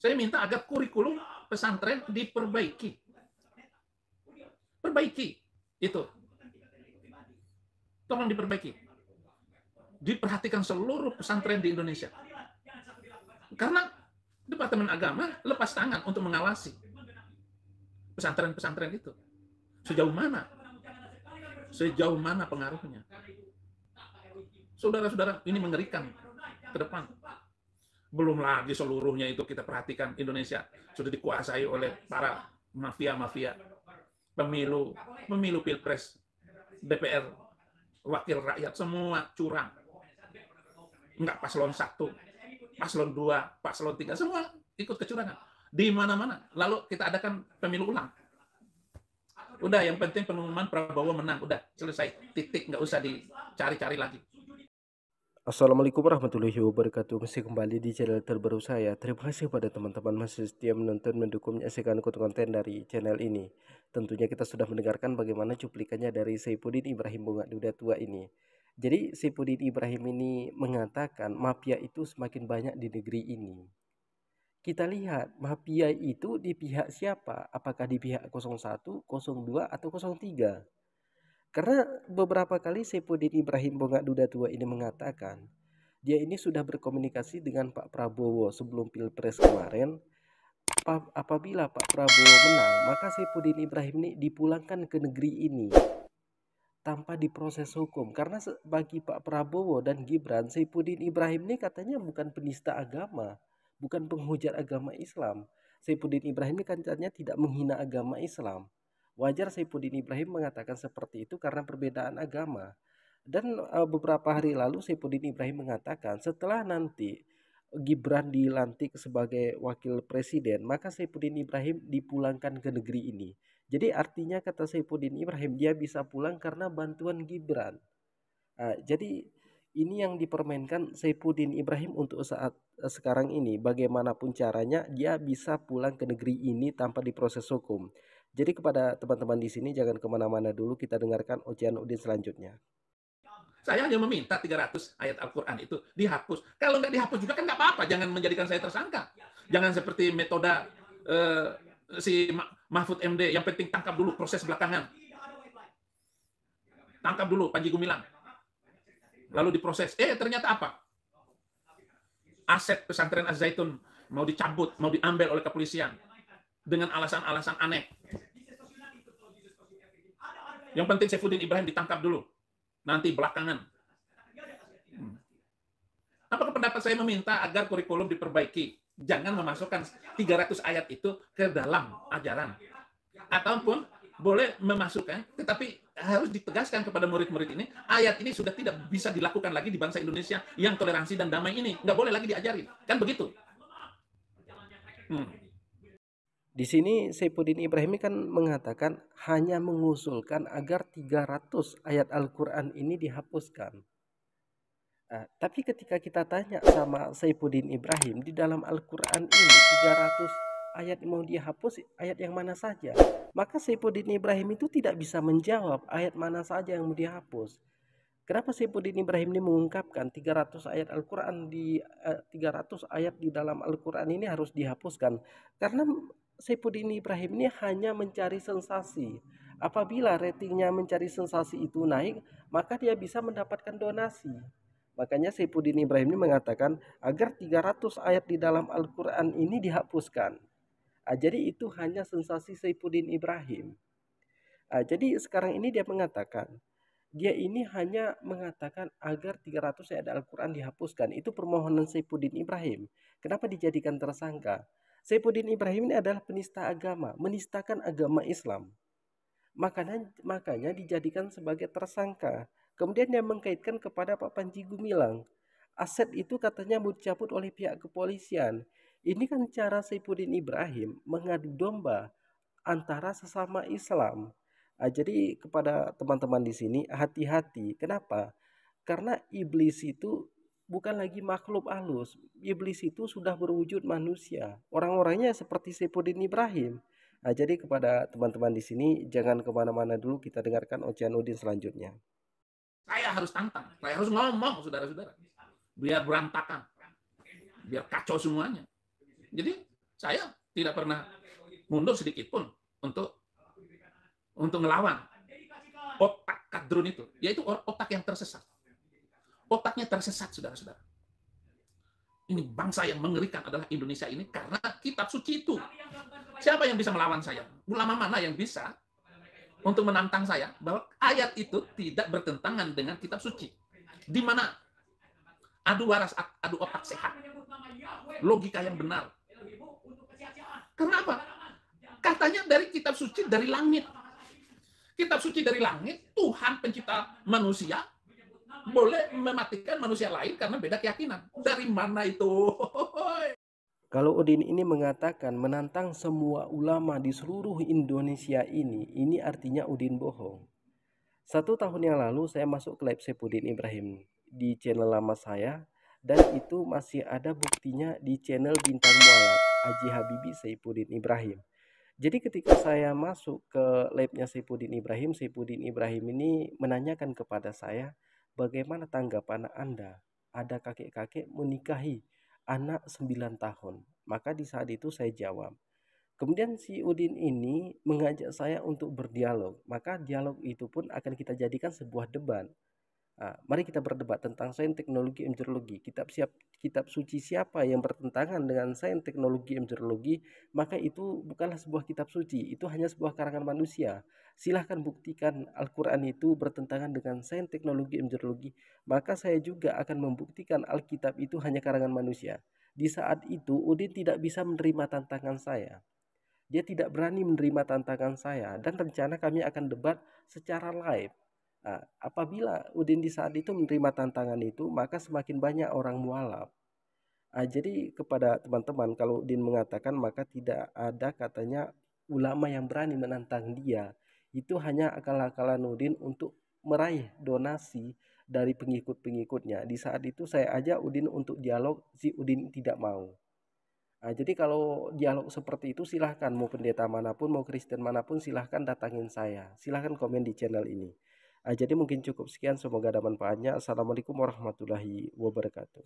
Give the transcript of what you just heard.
Saya minta agar kurikulum pesantren diperbaiki. Perbaiki itu. Tolong diperbaiki. Diperhatikan seluruh pesantren di Indonesia. Karena Departemen Agama lepas tangan untuk mengawasi pesantren-pesantren itu. Sejauh mana? Sejauh mana pengaruhnya? Saudara-saudara, ini mengerikan ke depan. Belum lagi seluruhnya itu kita perhatikan Indonesia sudah dikuasai oleh para mafia-mafia. Pemilu Pilpres, DPR, wakil rakyat, semua curang. Enggak paslon 1, paslon 2, paslon 3, semua ikut kecurangan. Di mana-mana. Lalu kita adakan pemilu ulang. Udah, yang penting pengumuman Prabowo menang. Udah, selesai. Titik, nggak usah dicari-cari lagi. Assalamualaikum warahmatullahi wabarakatuh. Masih kembali di channel terbaru saya. Terima kasih kepada teman-teman masih setia menonton, mendukung, menyaksikan konten dari channel ini. Tentunya kita sudah mendengarkan bagaimana cuplikannya dari Saifuddin Ibrahim Bunga Duda Tua ini. Jadi Saifuddin Ibrahim ini mengatakan mafia itu semakin banyak di negeri ini. Kita lihat mafia itu di pihak siapa? Apakah di pihak 01, 02, atau 03? Karena beberapa kali Saifuddin Ibrahim Bunga Duda Tua ini mengatakan dia ini sudah berkomunikasi dengan Pak Prabowo sebelum Pilpres kemarin. Apabila Pak Prabowo menang, maka Saifuddin Ibrahim ini dipulangkan ke negeri ini tanpa diproses hukum. Karena bagi Pak Prabowo dan Gibran, Saifuddin Ibrahim ini katanya bukan penista agama, bukan penghujat agama Islam. Saifuddin Ibrahim ini katanya tidak menghina agama Islam. Wajar Saifuddin Ibrahim mengatakan seperti itu karena perbedaan agama. Dan beberapa hari lalu Saifuddin Ibrahim mengatakan setelah nanti Gibran dilantik sebagai wakil presiden, maka Saifuddin Ibrahim dipulangkan ke negeri ini. Jadi artinya kata Saifuddin Ibrahim dia bisa pulang karena bantuan Gibran. Jadi ini yang dipermainkan Saifuddin Ibrahim untuk saat sekarang ini. Bagaimanapun caranya dia bisa pulang ke negeri ini tanpa diproses hukum. Jadi kepada teman-teman di sini jangan kemana-mana dulu, kita dengarkan ocehan Udin selanjutnya. Saya hanya meminta 300 ayat Al-Quran itu dihapus. Kalau nggak dihapus juga kan nggak apa-apa, jangan menjadikan saya tersangka. Jangan seperti metode si Mahfud MD, yang penting tangkap dulu, proses belakangan. Tangkap dulu Panji Gumilang. Lalu diproses. Ternyata apa? Aset pesantren Az-Zaitun mau dicabut, mau diambil oleh kepolisian dengan alasan-alasan aneh. Yang penting Saifuddin Ibrahim ditangkap dulu, nanti belakangan. Apa pendapat saya meminta agar kurikulum diperbaiki? Jangan memasukkan 300 ayat itu ke dalam ajaran. Ataupun boleh memasukkan, tetapi harus ditegaskan kepada murid-murid ini, ayat ini sudah tidak bisa dilakukan lagi di bangsa Indonesia yang toleransi dan damai ini. Nggak boleh lagi diajari. Kan begitu. Di sini Saifuddin Ibrahim kan mengatakan hanya mengusulkan agar 300 ayat Al-Quran ini dihapuskan. Tapi ketika kita tanya sama Saifuddin Ibrahim, di dalam Al-Quran ini 300 ayat mau dihapus, ayat yang mana saja? Maka Saifuddin Ibrahim itu tidak bisa menjawab ayat mana saja yang mau dihapus. Kenapa Saifuddin Ibrahim ini mengungkapkan 300 ayat Al-Quran 300 ayat di dalam Al-Quran ini harus dihapuskan? Karena Saifuddin Ibrahim ini hanya mencari sensasi. Apabila ratingnya mencari sensasi itu naik, maka dia bisa mendapatkan donasi. Makanya Saifuddin Ibrahim ini mengatakan agar 300 ayat di dalam Al-Quran ini dihapuskan. Jadi itu hanya sensasi Saifuddin Ibrahim. Jadi sekarang ini dia mengatakan, dia ini hanya mengatakan agar 300 ayat Al-Quran dihapuskan. Itu permohonan Saifuddin Ibrahim. Kenapa dijadikan tersangka? Saifuddin Ibrahim ini adalah penista agama, menistakan agama Islam. Makanya dijadikan sebagai tersangka. Kemudian dia mengkaitkan kepada Pak Panji Gumilang. Aset itu katanya mau dicabut oleh pihak kepolisian. Ini kan cara Saifuddin Ibrahim mengadu domba antara sesama Islam. Jadi kepada teman-teman di sini hati-hati. Kenapa? Karena iblis itu bukan lagi makhluk halus. Iblis itu sudah berwujud manusia. Orang-orangnya seperti Saifuddin Ibrahim. Jadi kepada teman-teman di sini jangan kemana-mana dulu, kita dengarkan ocehan Udin selanjutnya. Saya harus tantang, saya harus ngomong, saudara-saudara, biar berantakan, biar kacau semuanya. Jadi Saya tidak pernah mundur sedikit pun untuk ngelawan otak kadrun itu, yaitu otak yang tersesat. Otaknya tersesat, saudara-saudara. Ini bangsa yang mengerikan adalah Indonesia ini karena kitab suci itu. Siapa yang bisa melawan saya? Ulama mana yang bisa untuk menantang saya bahwa ayat itu tidak bertentangan dengan kitab suci? Di mana adu waras, adu otak sehat, logika yang benar. Karena apa? Katanya dari kitab suci dari langit. Kitab suci dari langit, Tuhan pencipta manusia boleh mematikan manusia lain karena beda keyakinan. Dari mana itu? Kalau Udin ini mengatakan menantang semua ulama di seluruh Indonesia ini artinya Udin bohong. 1 tahun yang lalu saya masuk ke live Saipudin Ibrahim di channel lama saya, dan itu masih ada buktinya di channel Bintang Mualaf Haji Habibie Saipudin Ibrahim. Jadi ketika saya masuk ke live-nya Saipudin Ibrahim ini menanyakan kepada saya, bagaimana tanggapan Anda ada kakek-kakek menikahi anak 9 tahun. Maka di saat itu saya jawab. Kemudian si Udin ini mengajak saya untuk berdialog. Maka dialog itu pun akan kita jadikan sebuah debat. Mari kita berdebat tentang sains, teknologi, embriologi. Kitab suci siapa yang bertentangan dengan sains, teknologi, embriologi, maka itu bukanlah sebuah kitab suci, itu hanya sebuah karangan manusia. Silahkan buktikan Al-Quran itu bertentangan dengan sains, teknologi, embriologi, maka saya juga akan membuktikan Alkitab itu hanya karangan manusia. Di saat itu Udin tidak bisa menerima tantangan saya. Dia tidak berani menerima tantangan saya, dan rencana kami akan debat secara live. Apabila Udin di saat itu menerima tantangan itu, maka semakin banyak orang mualaf. Jadi kepada teman-teman, kalau Udin mengatakan maka tidak ada katanya ulama yang berani menantang dia. Itu hanya akal-akalan Udin untuk meraih donasi dari pengikut-pengikutnya. Di saat itu saya ajak Udin untuk dialog, si Udin tidak mau. Jadi kalau dialog seperti itu silahkan, mau pendeta manapun, mau Kristen manapun, silahkan datangin saya. Silahkan komen di channel ini. Jadi mungkin cukup sekian, semoga ada manfaatnya. Assalamualaikum warahmatullahi wabarakatuh.